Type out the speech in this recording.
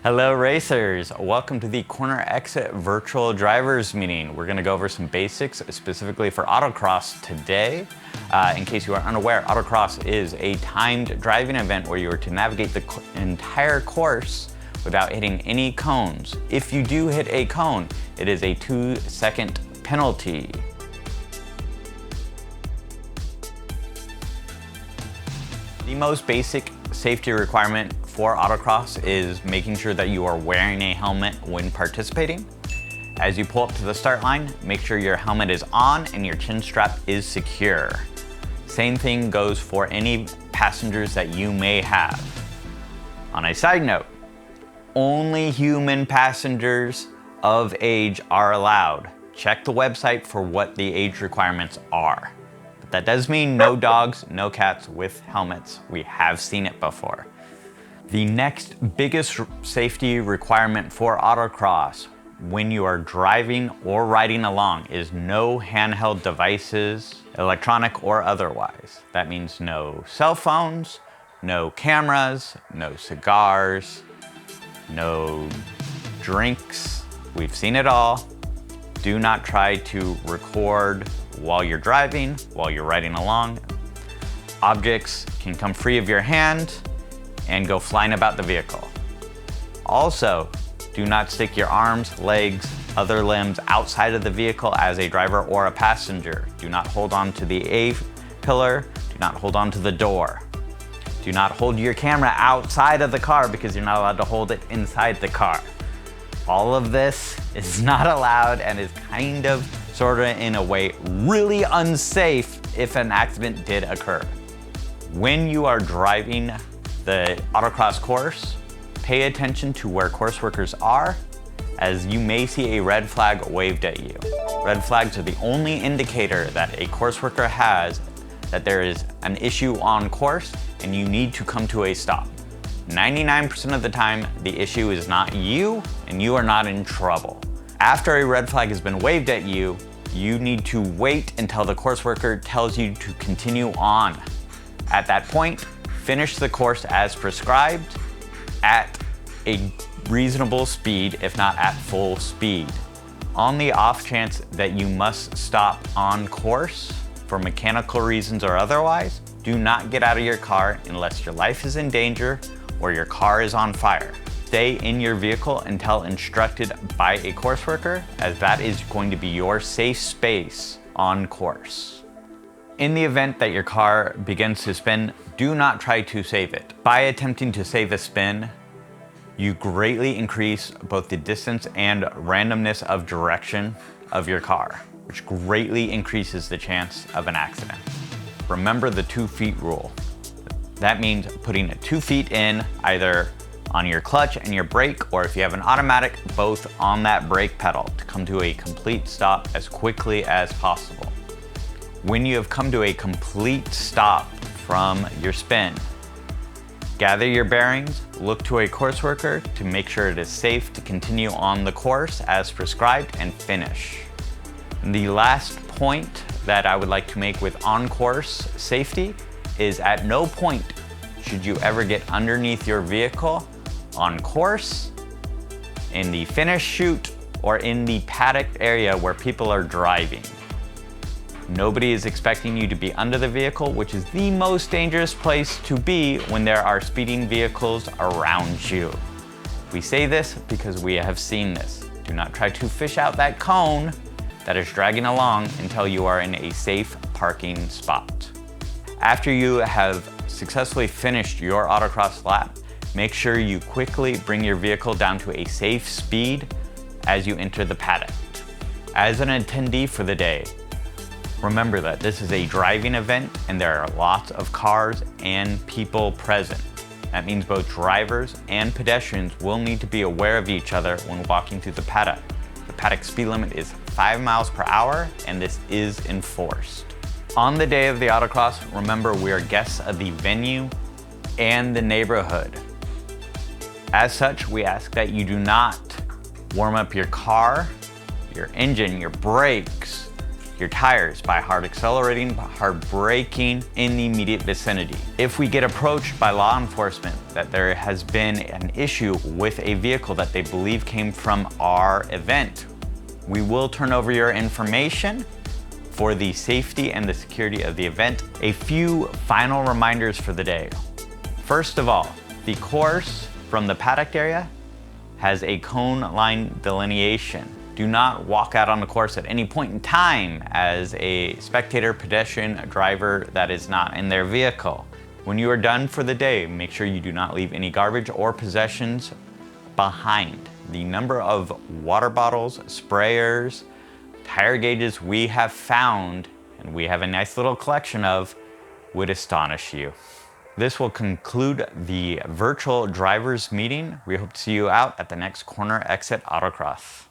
Hello racers, welcome to the Corner Exit virtual drivers meeting. We're going to go over some basics specifically for Autocross today. In case you are unaware, Autocross is a timed driving event where you are to navigate the entire course without hitting any cones. If you do hit a cone, it is a 2-second penalty. The most basic safety requirement for Autocross is making sure that you are wearing a helmet when participating. As you pull up to the start line, make sure your helmet is on and your chin strap is secure. Same thing goes for any passengers that you may have. On a side note, only human passengers of age are allowed. Check the website for what the age requirements are. But that does mean no dogs, no cats with helmets. We have seen it before. The next biggest safety requirement for Autocross when you are driving or riding along is no handheld devices, electronic or otherwise. That means no cell phones, no cameras, no cigars, no drinks. We've seen it all. Do not try to record while you're driving, while you're riding along. Objects can come free of your hand and go flying about the vehicle. Also, do not stick your arms, legs, other limbs outside of the vehicle as a driver or a passenger. Do not hold on to the A-pillar. Do not hold on to the door. Do not hold your camera outside of the car because you're not allowed to hold it inside the car. All of this is not allowed and is kind of, sort of, in a way, really unsafe if an accident did occur. When you are driving the Autocross course, pay attention to where course workers are, as you may see a red flag waved at you. Red flags are the only indicator that a course worker has that there is an issue on course and you need to come to a stop. 99% of the time, the issue is not you and you are not in trouble. After a red flag has been waved at you, you need to wait until the course worker tells you to continue on. At that point, finish the course as prescribed at a reasonable speed, if not at full speed. On the off chance that you must stop on course for mechanical reasons or otherwise, do not get out of your car unless your life is in danger or your car is on fire. Stay in your vehicle until instructed by a course worker, as that is going to be your safe space on course. In the event that your car begins to spin, do not try to save it. By attempting to save a spin, you greatly increase both the distance and randomness of direction of your car, which greatly increases the chance of an accident. Remember the 2 feet rule. That means putting 2 feet in either on your clutch and your brake, or if you have an automatic, both on that brake pedal to come to a complete stop as quickly as possible. When you have come to a complete stop from your spin, gather your bearings, look to a course worker to make sure it is safe to continue on the course as prescribed and finish. The last point that I would like to make with on-course safety is at no point should you ever get underneath your vehicle on course, in the finish chute, or in the paddock area where people are driving. Nobody is expecting you to be under the vehicle, which is the most dangerous place to be when there are speeding vehicles around you. We say this because we have seen this. Do not try to fish out that cone that is dragging along until you are in a safe parking spot. After you have successfully finished your Autocross lap, make sure you quickly bring your vehicle down to a safe speed as you enter the paddock. As an attendee for the day, remember that this is a driving event and there are lots of cars and people present. That means both drivers and pedestrians will need to be aware of each other when walking through the paddock. The paddock speed limit is 5 miles per hour and this is enforced. On the day of the Autocross, remember we are guests of the venue and the neighborhood. As such, we ask that you do not warm up your car, your engine, your brakes, your tires by hard accelerating, hard braking in the immediate vicinity. If we get approached by law enforcement that there has been an issue with a vehicle that they believe came from our event, we will turn over your information for the safety and the security of the event. A few final reminders for the day. First of all, the course from the paddock area has a cone line delineation. Do not walk out on the course at any point in time as a spectator, pedestrian, a driver that is not in their vehicle. When you are done for the day, make sure you do not leave any garbage or possessions behind. The number of water bottles, sprayers, tire gauges we have found, and we have a nice little collection of, would astonish you. This will conclude the virtual drivers meeting. We hope to see you out at the next Corner Exit Autocross.